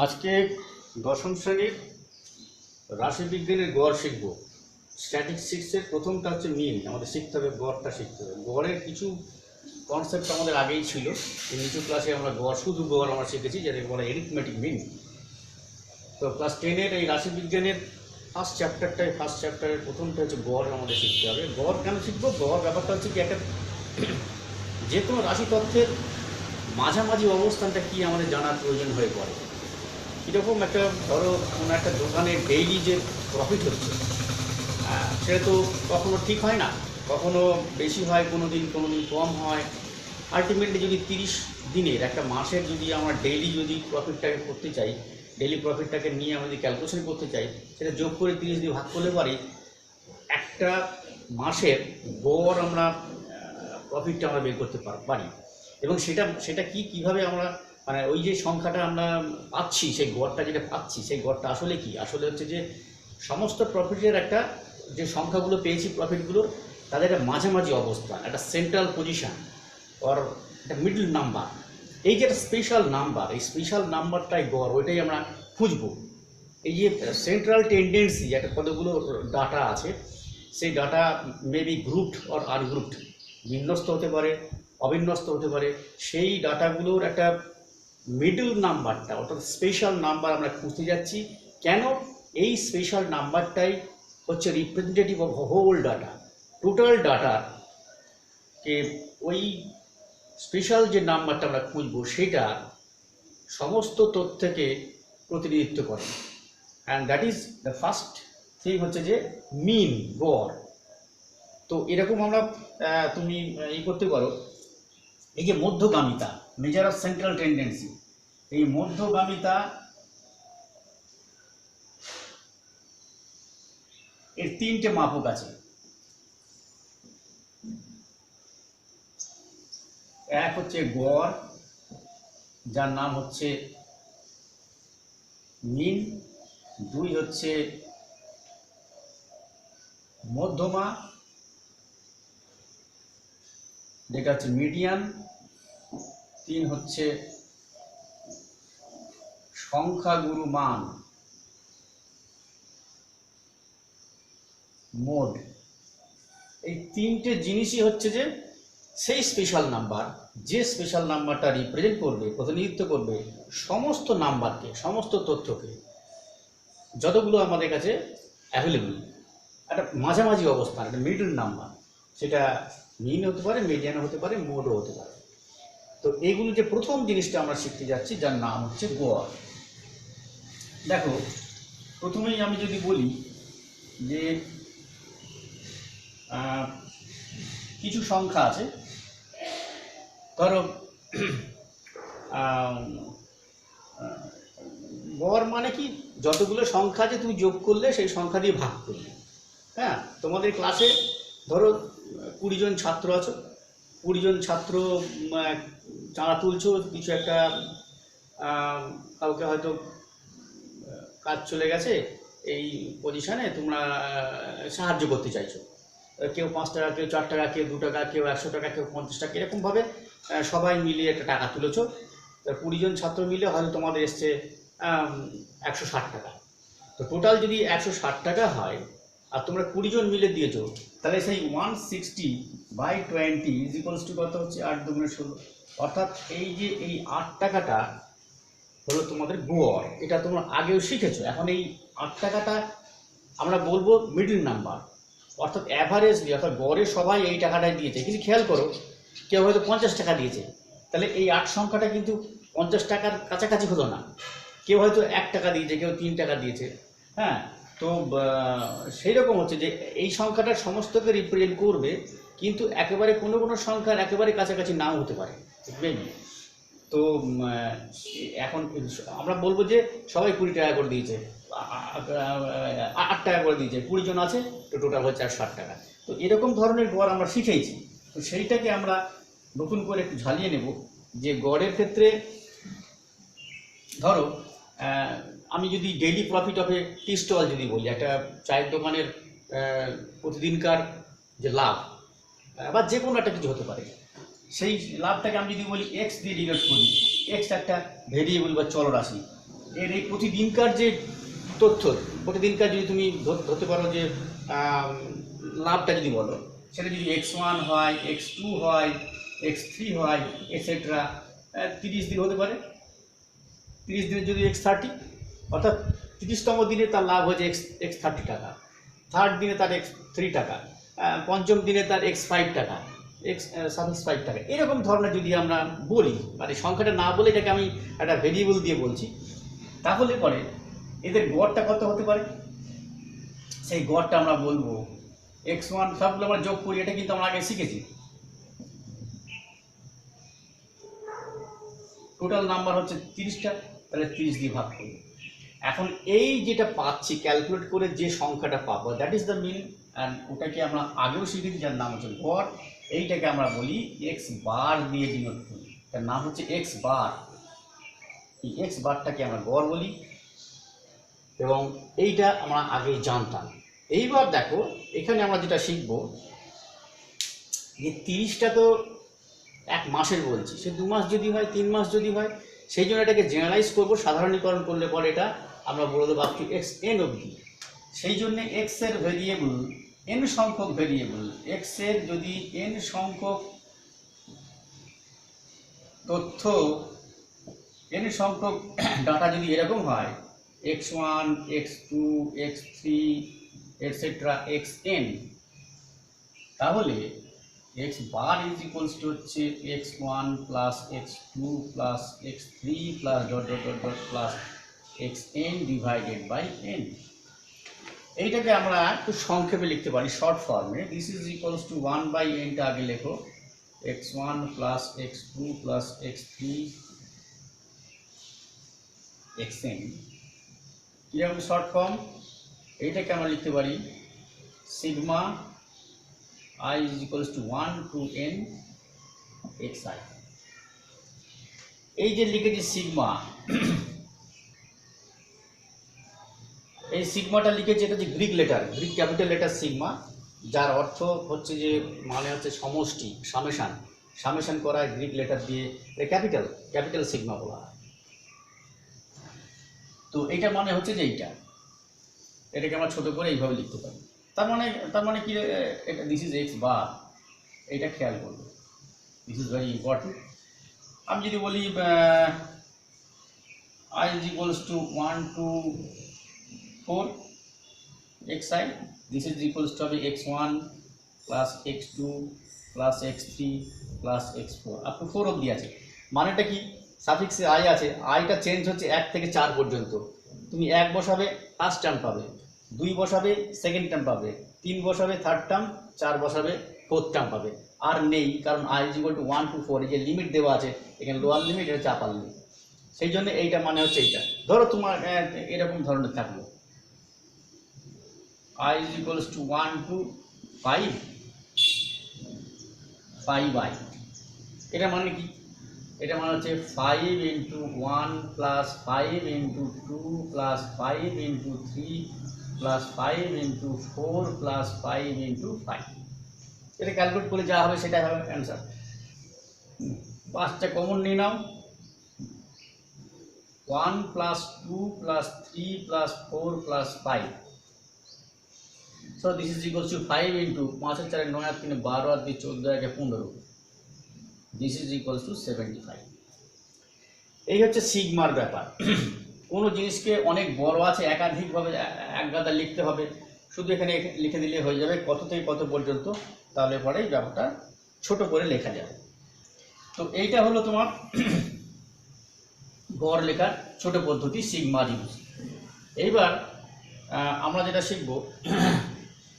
আজকে দশম শ্রেণীর রাশিবিজ্ঞানের গড় শিখব। স্ট্যাটিস্টিক্সের প্রথমটা হচ্ছে মিন, আমাদের শিখতে হবে, গড়টা শিখতে হবে। গড়ের কিছু কনসেপ্ট আমাদের আগেই ছিল। এই নিচু ক্লাসে আমরা গড়, শুধু গড় আমরা শিখেছি, যেটাকে বলে এরিথমেটিক মিন। তো ক্লাস 10-এর এই রাশিবিজ্ঞানের ফার্স্ট চ্যাপ্টারের প্রথমটা হচ্ছে গড় আমাদের শিখতে হবে। গড় কেন শিখবো? গড় ব্যাপারটা হচ্ছে কি, একটা যে কোনো রাশি তথ্যের মাঝামাঝি অবস্থানটা কি আমাদের জানার প্রয়োজন হয়ে পড়ে। কীরকম একটা, ধরো কোনো একটা দোকানে ডেইলি যে প্রফিট হচ্ছে, সেটা তো কখনো ঠিক হয় না, কখনো বেশি হয়, কোনো দিন কম হয়। আলটিমেটলি যদি 30 দিনের, একটা মাসের যদি আমরা ডেইলি যদি প্রফিটটাকে করতে চাই, ডেইলি প্রফিটটাকে নিয়ে আমরা যদি ক্যালকুলেশন করতে চাই, সেটা যোগ করে 30 দিয়ে ভাগ করলে পারি একটা মাসের গড় আমরা প্রফিটটা আমরা বের করতে পারি। এবং সেটা কীভাবে আমরা, মানে ওই যে সংখ্যাটা আমরা পাচ্ছি, সেই গড়টা যেটা পাচ্ছি, সেই গড়টা আসলে কি? আসলে হচ্ছে যে সমস্ত প্রফিটের একটা, যে সংখ্যাগুলো পেয়েছি প্রফিটগুলোর, তাদের একটা মাঝামাঝি অবস্থান, একটা সেন্ট্রাল পজিশান ওর একটা মিডল নাম্বার। এই যে একটা স্পেশাল নাম্বার, এই স্পেশাল নাম্বারটাই গড়, ওইটাই আমরা খুঁজবো। এই যে সেন্ট্রাল টেন্ডেন্সি, একটা কতগুলো ডাটা আছে, সেই ডাটা মেবি গ্রুপড অর আনগ্রুপড, বিন্যস্ত হতে পারে, অবিন্যস্ত হতে পারে। সেই ডাটাগুলোর একটা মিডল নাম্বারটা, অর্থাৎ স্পেশাল নাম্বার আমরা খুঁজতে যাচ্ছি। কেন? এই স্পেশাল নাম্বারটাই হচ্ছে representative of whole data, total ডাটার, যে ওই স্পেশাল যে নাম্বারটা আমরা খুঁজবো সেটা সমস্ত তথ্যকে প্রতিনিধিত্ব করে। And that is the first thing, হচ্ছে যে মিন, গড়। তো এরকম আমরা তুমি করতে পারো, এই যে মধ্যগামিতা, মেজার অফ সেন্ট্রাল টেন্ডেন্সি, এই মধ্যগামিতা এর 3টে মাপক আছে। এক হচ্ছে গড়, যার নাম হচ্ছে মিন। 2 হচ্ছে মধ্যমা, যেটা হচ্ছে মিডিয়ান। 3 হচ্ছে সংখ্যাগুরু মান, মোড। এই 3টে জিনিসই হচ্ছে যে সেই স্পেশাল নাম্বার, যে স্পেশাল নাম্বারটা রিপ্রেজেন্ট করবে, প্রতিনিধিত্ব করবে সমস্ত নাম্বারকে, সমস্ত তথ্যকে, যতগুলো আমাদের কাছে অ্যাভেলেবল। একটা মাঝামাঝি অবস্থান, একটা মিডল নাম্বার, সেটা মিন হতে পারে, মিডিয়ান হতে পারে, মোডও হতে পারে। তো এইগুলো যে প্রথম জিনিসটা আমরা শিখতে যাচ্ছি, যার নাম হচ্ছে গড়। দেখো, প্রথমেই আমি যদি বলি যে কিছু সংখ্যা আছে, ধরো গড় মানে কি, যতগুলো সংখ্যা আছে তুমি যোগ করলে সেই সংখ্যা দিয়ে ভাগ করলে। হ্যাঁ, তোমাদের ক্লাসে ধরো 20 জন ছাত্র আছো, 20 জন ছাত্র চাঁদা তুলছো, কিছু একটা কাউকে হয়তো কাজ চলে গেছে, এই পজিশানে তোমরা সাহায্য করতে চাইছো। কেউ 5 টাকা, কেউ 4 টাকা, কেউ 2 টাকা, কেউ 100 টাকা, কেউ 50 টাকা, এরকমভাবে সবাই মিলিয়ে একটা টাকা তুলেছো। 20 জন ছাত্র মিলে হয়তো তোমাদের এসছে 160 টাকা। তো টোটাল যদি 160 টাকা হয়, আর তোমরা 20 জন মিলে দিয়েছো, তাহলে সেই 160/20 ইজ ইকুয়ালস টু কত হচ্ছে? 8 দুগুণে 16। অর্থাৎ এই যে এই 8 টাকাটা হলো তোমাদের গড়। এটা তোমরা আগেও শিখেছো। এখন এই 8 টাকাটা আমরা বলবো মিডল নাম্বার, অর্থাৎ অ্যাভারেজলি, অর্থাৎ গড়ে সবাই এই টাকাটাই দিয়েছে। কিন্তু খেয়াল করো, কেউ হয়তো 50 টাকা দিয়েছে, তাহলে এই 8 সংখ্যাটা কিন্তু 50 টাকার কাছাকাছি হলো না। কেউ হয়তো 1 টাকা দিয়েছে, কেউ 3 টাকা দিয়েছে। হ্যাঁ, তো সেই রকম হচ্ছে যে এই সংখ্যাটা সমস্তকে রিপ্রেজেন্ট করবে, কিন্তু একেবারে কোনো কোনো সংখ্যার একেবারে কাছাকাছি নাও হতে পারে, মেবি। তো এখন আমরা বলবো যে সবাই 20 টাকা করে দিয়েছে, 8 টাকা করে দিয়েছে, 20 জন আছে, তো টোটাল হচ্ছে 60 টাকা। তো এরকম ধরনের গড় আমরা শিখেছি। তো সেইটাকে আমরা নতুন করে একটু ঝালিয়ে নেব, যে গড়ের ক্ষেত্রে ধরো আমি যদি daily profit of a tea stall যদি বলি, একটা চায়ের দোকানের প্রতিদিনকার যে লাভ, বা যে কোনো একটা কিছু হতে পারে, সেই লাভটাকে আমি যদি বলি এক্স দিয়ে ডিনোট করি, এক্স একটা ভেরিয়েবল বা চলরাশি, এর এই প্রতিদিনকার যে তথ্য, প্রতিদিনকার যদি তুমি ধরতে পারো যে লাভটা যদি বলো, সেটা যদি x1 হয়, x2 হয়, x3 হয়, এটসেট্রা 30 দিন হতে পারে। 30 দিনের যদি x30, অর্থাৎ 30তম দিনে তার লাভ হয়েছে x30 টাকা, থার্ড দিনে তার x3 টাকা, পঞ্চম দিনে তার x5 টাকা, x5 টাকা, এরকম ধরনের যদি আমরা বলি, মানে সংখ্যাটা না বলে এটাকে আমি একটা ভেরিয়েবল দিয়ে বলছি, তাহলে পরে এদের গড়টা কত হতে পারে, সেই গড়টা আমরা বলবো x1, সবগুলো আমরা যোগ করি, এটা কিন্তু আমরা আগে শিখেছি। টোটাল নাম্বার হচ্ছে 30টা, তাহলে 30 দিয়ে ভাগ করি। এখন এই যেটা পাচ্ছি ক্যালকুলেট করে যে সংখ্যাটা পাবো, that is the mean, and ওটাকে আমরা আগেও শিখেছি, যার নাম হচ্ছে গড়। এইটাকে আমরা বলি এক্স বার দিয়ে ডিনোট করি, তার নাম হচ্ছে এক্স বার। এই এক্স বারটাকে আমরা গড় বলি, এবং এইটা আমরা আগেই জানতাম। এইবার দেখো এখানে আমরা যেটা শিখব, যে 30টা তো এক মাসের বলছি, সে 2 মাস যদি হয়, 3 মাস যদি হয়, সেই জন্য এটাকে জেনারেলাইজ করবো, সাধারণীকরণ করলে পরে এটা আমরা বলে দেবো আপ টু এক্স এন অবধি। সেই জন্য এক্স এর ভেরিয়েবল, এন সংখ্যক ভেরিয়েবল, এক্স এর যদি এন সংখ্যক তথ্য, এন সংখ্যক ডাটা যদি এরকম হয়, x1, x2, x3, etcetera xn, তাহলে x bar is equals to হচ্ছে x1 plus x2 plus x3 plus dot dot dot dot plus xn divided by n। এইটাকে আমরা একটু সংক্ষেপে লিখতে পারি, শর্ট ফর্মে। This is equals two 1/n টা আগে লেখো, x1 plus x2 plus x3 xn। কিরকম শর্ট ফর্ম? এইটাকে আমরা লিখতে পারি sigma I is equals to 1 to n xi। এই যে লিখেছি সিগমা, এই সিগমাটা লিখেছি, এটা যে Greek letter, Greek capital letter sigma, যার অর্থ হচ্ছে যে, মানে হচ্ছে সমষ্টি, সামেশান, সামেশান করা গ্রিক লেটার দিয়ে ক্যাপিটাল, ক্যাপিটাল সিগমা বলা হয়। তো এইটা মানে হচ্ছে যে এটাকে আমরা ছোট করে এইভাবে লিখতে পারি। তার মানে কি, এটা দিস ইজ এক্স বার, এইটা খেয়াল করবে, দিস ইজ ভেরি ইম্পর্টেন্ট। আমি যদি বলি I is equals to 1 to 4 xi, this is equals to হবে x1 plus x2 plus x3 plus x4 up to 4 অবধি আছে। মানেটা কি, সাফিক্সে আই আছে, আইটা চেঞ্জ হচ্ছে 1 থেকে 4 পর্যন্ত। তুমি 1 বসাবে ফার্স্ট টার্ম পাবে, 2 বসাবে সেকেন্ড টার্ম পাবে, 3 বসাবে থার্ড টার্ম, 4 বসাবে ফোর্থ টার্ম পাবে। আর নেই, কারণ I is equal to 1 to 4, এই যে লিমিট দেওয়া আছে, এখানে লোয়ার লিমিট, এটা হচ্ছে আপার লিমিট। সেই জন্য এইটা মানে হচ্ছে এইটা। ধরো তোমার এরকম ধরনের থাকলো, I is equals to 1 to 5 5i, এটা মানে কি, এটা মানে হচ্ছে 5 into 1 plus 5 into 2 plus 5 into 3 plus 5 into 4 plus 5 into 5। এটা ক্যালকুলেট করে যা হবে সেটাই হবে অ্যান্সার। 5টা কমন নিয়ে নাও, 1 plus 2 plus 3 plus 4 plus 5। So this is equals to 5 into 5 R 4 9 R 3 12 R 2 14 R 15। This is equals to 75। এই হচ্ছে সিগমার ব্যাপার। কোনো জিনিসকে অনেক বড় আছে, একাধিকভাবে এক গাদা লিখতে হবে, শুধু এখানে লিখে দিলে হয়ে যাবে কত থেকে কত পর্যন্ত, তাহলে পরে এই ব্যাপারটা ছোট করে লেখা যাবে। তো এইটা হলো তোমার গড় লেখার ছোট পদ্ধতি, সিগমা ইউজ। এইবার আমরা যেটা শিখব,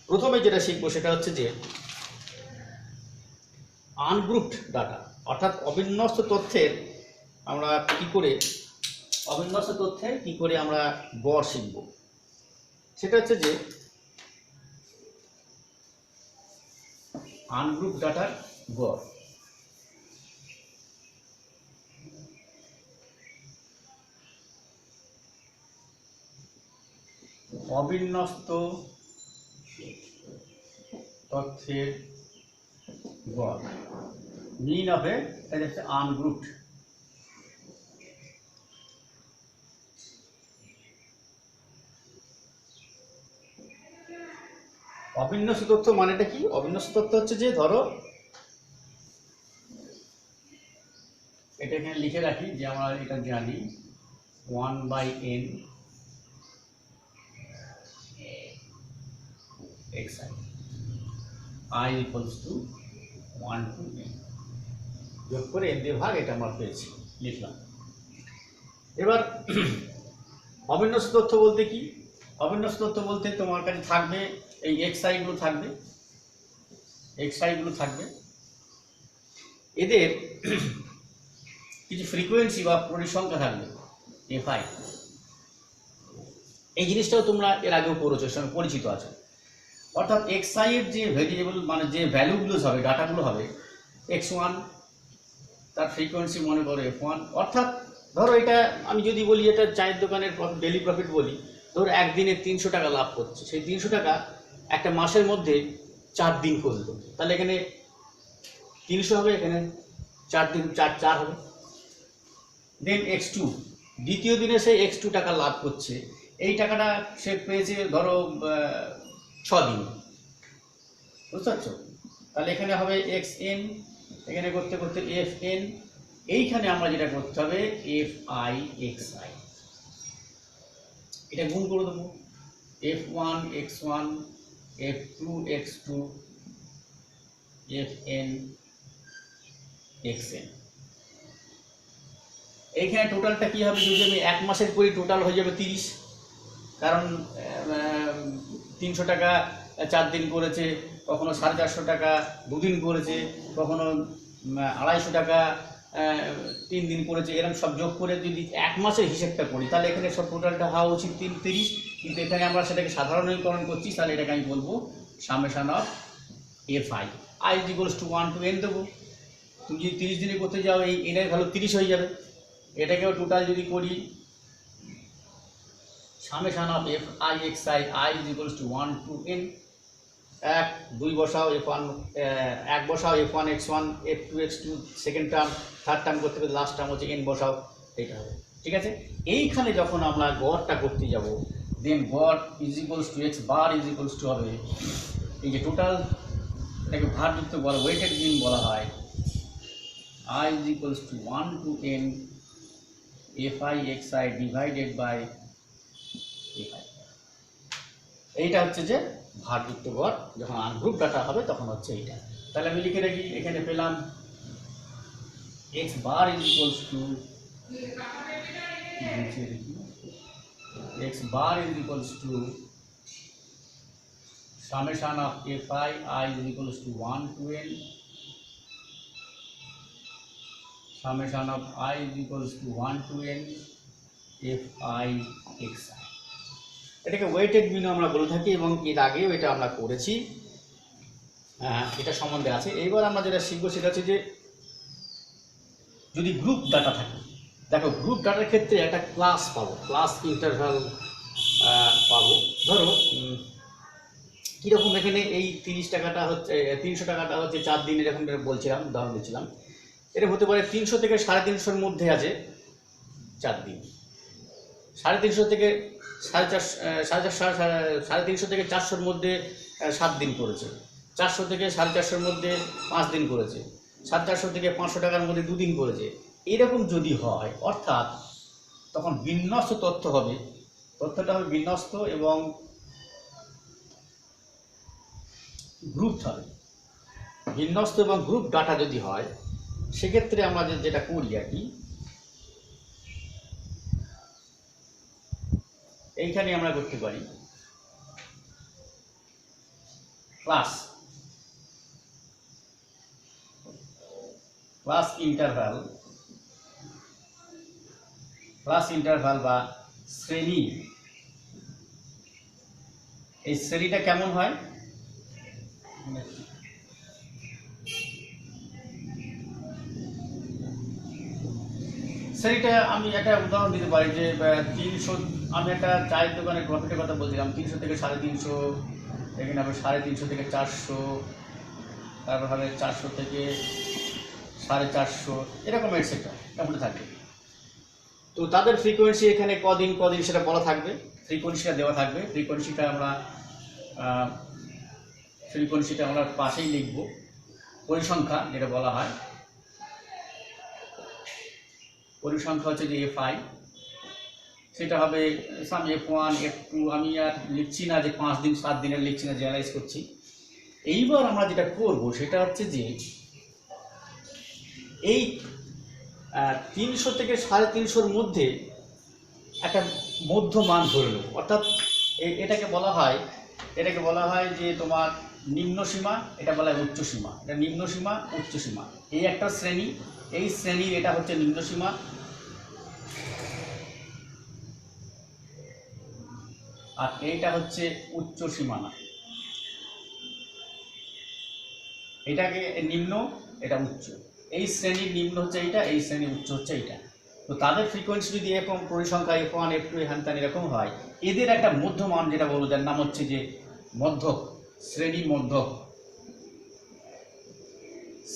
প্রথমে যেটা শিখবো সেটা হচ্ছে যে আনগ্রুপড ডাটা, অর্থাৎ অবিন্যস্ত তথ্যের আমরা কি করে, অবিন্যস্ত তথ্যের কি করে আমরা গড় শিখব। সেটা হচ্ছে যে আনগ্রুপ ডাটার গড়। অবিন্যস্ত তথ্যের গড়, মিন হবে, এটা হচ্ছে আনগ্রুপড। অবিন্যস্ত তথ্য মানেটা কি? অবিন্যস্ত তথ্য হচ্ছে যে ধরো এটা এখানে লিখে রাখি যে আমরা এটা জানি 1/n xi i equals to 1 to n যোগ করে n দিয়ে ভাগ, এটা আমরা পেয়েছি, লিখলাম। এবার অবিন্যস্ত তথ্য বলতে কি? অবিন্যস্ত তথ্য বলতে তোমার কাছে থাকবে এই xi গুলো থাকবে, xi গুলো থাকবে, এদের কিছু ফ্রিকোয়েন্সি বা পরিসংখ্যা থাকবে fi। এই জিনিসটাও তোমরা এর আগেও পড়েছো, এর সঙ্গে পরিচিত আছো। অর্থাৎ xi এর যে ভেরিয়েবল মানে যে ভ্যালুগুলো হবে, ডাটাগুলো হবে, x1 তার ফ্রিকোয়েন্সি মনে করো f1। অর্থাৎ ধরো এটা আমি যদি বলি এটা চায়ের দোকানের ডেলি প্রফিট বলি, ধরো একদিনে 300 টাকা লাভ করছে, সেই 300 টাকা একটা মাসের মধ্যে 4 দিন করলো, তাহলে এখানে 300 হবে, এখানে 4 দিন 4 হবে। দেন x2, দ্বিতীয় দিনে সে x2 টাকা লাভ করছে, এই টাকাটা সে পেয়েছে ধরো 6 দিন, বুঝতে পারছো? তাহলে এখানে হবে xn, এখানে করতে করতে fn, এইখানে আমরা যেটা করতে হবে fi xi, এটা গুণ করে দেবো f1 x1 f2 x2 fn xn। এইখানে টোটালটা কি হবে? যদি আমি এক মাসের করি টোটাল হয়ে যাবে 30, কারণ 300 টাকা 4 দিন করেছে, কখনো 450 টাকা 2 দিন করেছে, কখনো 250 টাকা 3 দিন করেছে, এরকম সব যোগ করে যদি এক মাসের হিসেবটা করি তাহলে এখানে সব টোটালটা হওয়া উচিত 30। কিন্তু এখানে আমরা সেটাকে সাধারণীকরণ করছি, তাহলে এটাকে আমি বলবো summation of fi i equals to 1 to n দেবো। তুমি যদি 30 দিনে করতে যাও এই n এর ভ্যালু 30 হয়ে যাবে। এটাকেও টোটাল যদি করি summation of fi xi i equals to 1 to n, 1 2 বসাও f1 1 বসাও f1 x1 f2 x2 second term, third term করতে হবে, লাস্ট টার্ম হচ্ছে n বসাও, এইটা হবে। ঠিক আছে, এইখানে যখন আমরা গড়টা করতে যাব, দেন গড় is equals two x bar is equals two হবে এই যে টোটাল, এটাকে ভারযুক্ত বলা, ওয়েটেড মিন বলা হয়, i is equals to 1 to n fi xi divided by fi। এইটা হচ্ছে যে ভারযুক্ত গড়, যখন আনগ্রুপ ডাটা হবে তখন হচ্ছে এইটা। তাহলে আমি লিখে রাখি, এখানে পেলাম x bar is equals two x bar is equals to summation of fi I is equals to 1 to n, summation of I is equals to 1 to n fi xi। এটাকে ওয়েটেড মিন আমরা বলে থাকি এবং এর আগেও এটা আমরা করেছি, এটা সম্বন্ধে আছে। এইবার আমরা যেটা শিখবো সেটা হচ্ছে যে যদি গ্রুপ ডাটা থাকে, দেখো গ্রুপ ডাটার ক্ষেত্রে একটা ক্লাস পাবো, ক্লাস ইন্টারভাল পাবো। ধরো কীরকম, এখানে এই 30 টাকাটা হচ্ছে 300 টাকাটা হচ্ছে 4 দিন, এরকম বলছিলাম, উদাহরণ দিচ্ছিলাম। এটা হতে পারে 300 থেকে 350-এর মধ্যে আছে 4 দিন, 350 থেকে 350 থেকে 400-এর মধ্যে 7 দিন করেছে, 400 থেকে 450-এর মধ্যে 5 দিন করেছে, 450 থেকে 500 টাকার মধ্যে 2 দিন করেছে। এরকম যদি হয়, অর্থাৎ তখন বিন্যস্ত তথ্য হবে, তথ্যটা হবে বিন্যস্ত এবং গ্রুপ হবে। বিন্যস্ত এবং গ্রুপ ডাটা যদি হয়, সেক্ষেত্রে আমরা যেটা করি আর কি, এইখানে আমরা করতে পারি ক্লাস ইন্টারভাল বা শ্রেণী। এই শ্রেণীটা কেমন হয়? শ্রেণীটা আমি একটা উদাহরণ দিতে পারি যে 300, আমি একটা চায়ের দোকানের প্রফিটের কথা বলছিলাম, 300 থেকে 350, এখানে আবার 350 থেকে 400, তারপর হবে 400 থেকে 450, এরকম এটসেট্রা কেমন থাকবে। তো তাদের ফ্রিকোয়েন্সি এখানে কদিন সেটা বলা থাকবে, ফ্রিকোয়েন্সিটা দেওয়া থাকবে। ফ্রিকোয়েন্সিটা আমরা ফ্রিকোয়েন্সিটা আমরা পাশেই লিখব, পরিসংখ্যা যেটা বলা হয়, পরিসংখ্যা হচ্ছে যে Fi, সেটা হবে সাম F1 F2। আমি আর লিখছি না যে 5 দিন 7 দিনের লিখছি না, জেনারেলাইজ করছি। এইবার আমরা যেটা করব সেটা হচ্ছে যে এই 300 থেকে 350-র মধ্যে একটা মধ্য মান ধরে নেব, অর্থাৎ এটাকে বলা হয় যে তোমার নিম্ন সীমা, এটা বলা হয় উচ্চ সীমা। এটা নিম্ন সীমা, উচ্চ সীমা, এই একটা শ্রেণী, এই শ্রেণীর এটা হচ্ছে নিম্ন সীমা, আর এইটা হচ্ছে উচ্চ সীমানা। এটাকে নিম্ন, এটা উচ্চ, এই শ্রেণীর নিম্ন হচ্ছে এইটা, এই শ্রেণীর উচ্চ হচ্ছে এইটা। তো তাদের ফ্রিকোয়েন্সি যদি এরকম পরিসংখ্যা F1 F2 হ্যান এরকম হয়, এদের একটা মধ্যমান যেটা বলবো, যার নাম হচ্ছে যে মধ্যক, শ্রেণী মধ্যক,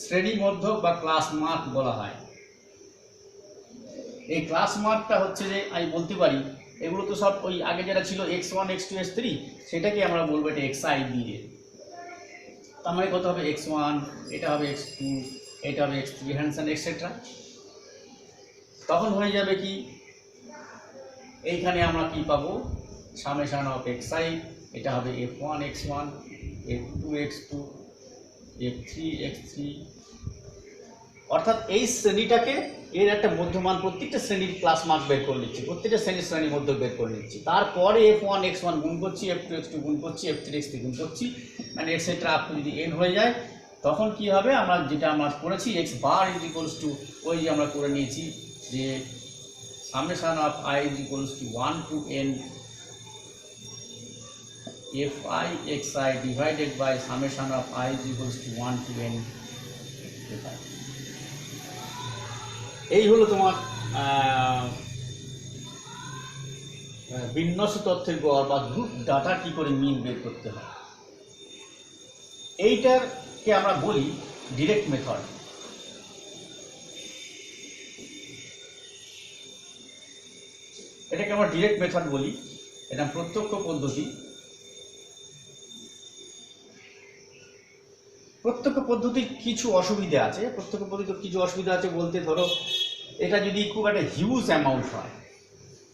শ্রেণী মধ্যক বা ক্লাস মার্ক বলা হয়। এই ক্লাস মার্কটা হচ্ছে যে আমি বলতে পারি এগুলো তো সব ওই আগে যেটা ছিল x1 x2 x3, সেটাকে আমরা বলবো এটা xi দিয়ে। তার মানে কত হবে x1, এটা হবে x2, এটা হবে x3 হ্যান্ডসান এক্সেট্রা। তখন হয়ে যাবে কি, এইখানে আমরা কি পাবো, সামেশন অফ xi, এটা হবে f1 x1, f2 x2, f3 x3, অর্থাৎ এই শ্রেণীটাকে এর একটা মধ্যমান, প্রত্যেকটা শ্রেণীর ক্লাস মার্ক বের করে নিচ্ছি, প্রত্যেকটা শ্রেণী মধ্য বের করে নিচ্ছি। তারপরে f1 x1 গুণ করছি, f2 x2 গুণ করছি, f3 x3 গুণ করছি, মানে এটসেট্রা আপ টু যদি n হয়ে যায়, তখন কি হবে, আমরা যেটা আমরা করেছি x bar is equals to, ওই যে আমরা করে নিয়েছি যে summation of i is equals to 1 to n fi xi divided by summation of i is equals to 1 to n fi। এই হলো তোমার বিন্যাস তথ্যের গড় বা গ্রুপ ডাটা কি করে মিন বের করতে হয়। এইটাকে আমরা বলি ডিরেক্ট মেথড। এটাকে আমরা ডিরেক্ট মেথড বলি, এটা প্রত্যক্ষ পদ্ধতি। প্রত্যক্ষ পদ্ধতির কিছু অসুবিধা আছে, বলতে ধরো এটা যদি খুব একটা হিউজ অ্যামাউন্ট হয়,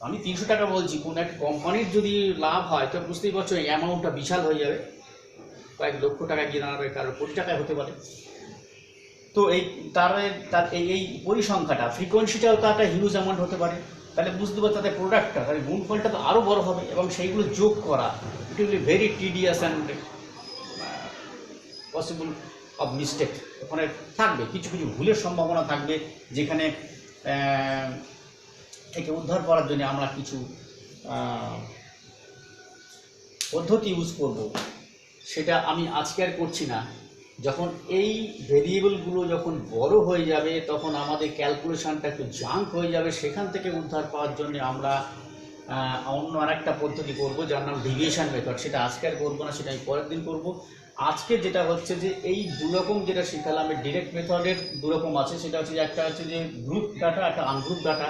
আমি 300 টাকা বলছি, কোন একটা কোম্পানির যদি লাভ হয় তো বুঝতেই পারছো এই অ্যামাউন্টটা বিশাল হয়ে যাবে, কয়েক লক্ষ টাকা গিয়ে দাঁড়াবে, কারো কোটি টাকায় হতে পারে। তো তার এই পরিসংখ্যাটা, ফ্রিকোয়েন্সিটাও তো একটা হিউজ অ্যামাউন্ট হতে পারে, তাহলে বুঝতে পারছো তাদের প্রোডাক্টটা, তাদের গুণফলটা তো আরও বড় হবে, এবং সেইগুলো যোগ করা it will be very tedious and possible of mistake. ওখানে থাকবে কিছু ভুলের সম্ভাবনা থাকবে, যেখানে থেকে উদ্ধার করার জন্য আমরা কিছু পদ্ধতি ইউজ করব, সেটা আমি আজকে আর করছি না। যখন এই ভেরিয়েবলগুলো যখন বড় হয়ে যাবে, তখন আমাদের ক্যালকুলেশনটা একটু জাঙ্ক হয়ে যাবে, সেখান থেকে উদ্ধার পাওয়ার জন্য আমরা অন্য আরেকটা পদ্ধতি করব, যার নাম ডেভিয়েশন মেথড। সেটা আজকে আর করবো না, সেটা আমি পরের দিন করব। আজকে যেটা হচ্ছে যে এই দুরকম যেটা শেখালাম, ডিরেক্ট মেথডের দুরকম আছে, সেটা হচ্ছে যে একটা হচ্ছে যে গ্রুপ ডাটা, একটা আনগ্রুপ ডাটা,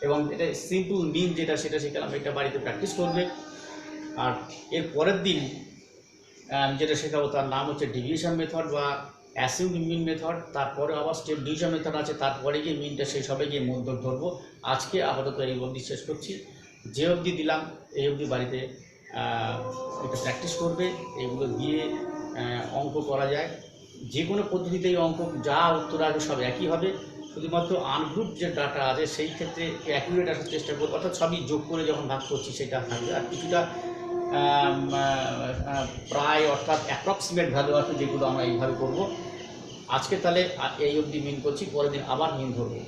এবং এটা সিম্পল মিন যেটা সেটা শেখালাম, এটা বাড়িতে প্র্যাকটিস করবে। আর এর পরের দিন যেটা শেখাবো তার নাম হচ্ছে ডেভিয়েশন মেথড বা অ্যাসিউমড মিন মেথড। তারপরে আবার স্টেপ ডিভিশন মেথড আছে, তারপরে গিয়ে মিনটা শেষ হবে, গিয়ে মধ্যক ধরবো। আজকে আপাতত এই অবধি শেষ করছি, যে অবধি দিলাম এই অবধি বাড়িতে এটা প্র্যাকটিস করবে। এগুলো দিয়ে অঙ্ক করা যায়, যে কোনো পদ্ধতিতেই অঙ্ক যা উত্তর আসবে সব একই হবে, শুধুমাত্র আনগ্রুপ যে ডাটা আছে সেই ক্ষেত্রে অ্যাকুরেট আসার চেষ্টা করবো, অর্থাৎ সবই যোগ করে যখন ভাগ করছি সেটা থাকবে, আর কিছুটা প্রায় অর্থাৎ অ্যাপ্রক্সিমেট ভ্যালু আছে যেগুলো আমরা এইভাবে করবো। আজকে তাহলে এই অবধি মিন করছি, পরের দিন আবার মিন ধরবো।